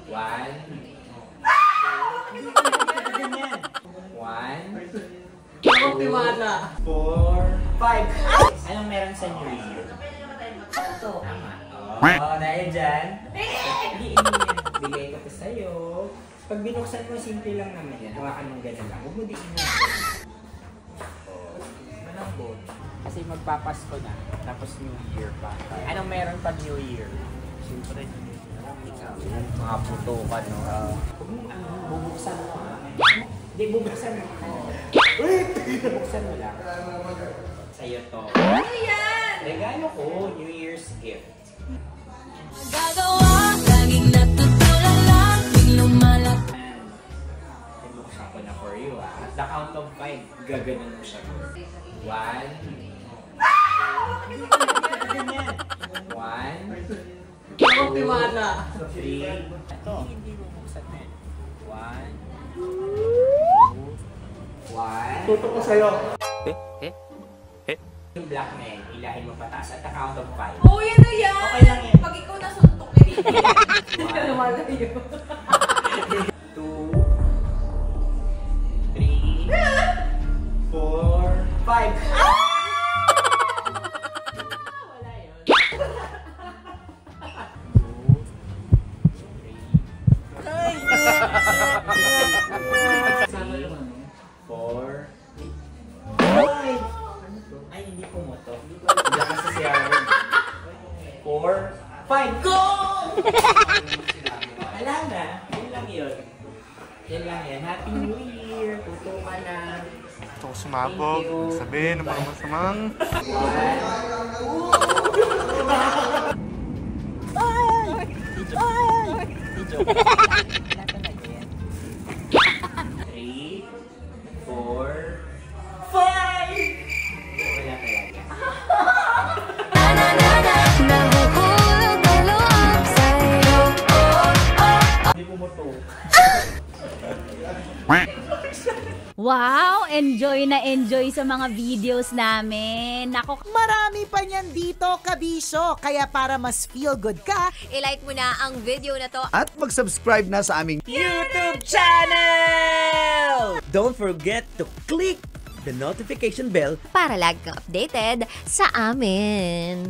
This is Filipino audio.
One. One. Ako tiwala. 4, 5. Anong meron sa New Year? Ito. Tama. Dahil dyan. Bigay ko to sa'yo. Pag binuksan mo, simple lang naman yan. Hawakan mong gano'n lang. Huwag mo diin mo. Malambot. Kasi magpapasko na. Tapos New Year pa. Anong meron pag New Year? Siyempre. Mga putukan, no? Huwag mong bubuksan mo, ha? Hindi, bubuksan mo. Bubuksan mo lang. Sa'yo to. Ano yan? Regalo ko, New Year's gift. Gagawa, laging natutulala, tuwing lumalak. Bubuksan ko na for you, ha? At the count of 5, gaganon mo siya. 1. 1. Ako tiwala. 3. Ito, hindi bubuksan mo yan. 1. 1. Tutok ko sa'yo. Yung black na yan, ilahin mo pataas at the count of 5. Oh, yan o yan! Okay lang yan. Pag ikaw nasuntok, hindi. Nawala yun. 2, 3, 4, 5. Wala yun. 4, 5. Ay, hindi pumotok. Hindi kasi siya. 4, 5. Go! Wala na. Yun lang yun. Yan lang yan. Happy New Year. Tutukan na. Gusto ko sumabog. Sabihin ng mga masamang. 3, 4, 5! Wala talaga. Nahuhulog ang loob sa'yo. Hindi pumutok. Wow! Enjoy na enjoy sa mga videos namin. Nako, Marami pa niyan dito, kabisyo. Kaya para mas feel good ka, I-like mo na ang video na to. At mag-subscribe na sa aming YouTube channel! Don't forget to click the notification bell Para lagi kang updated sa amin.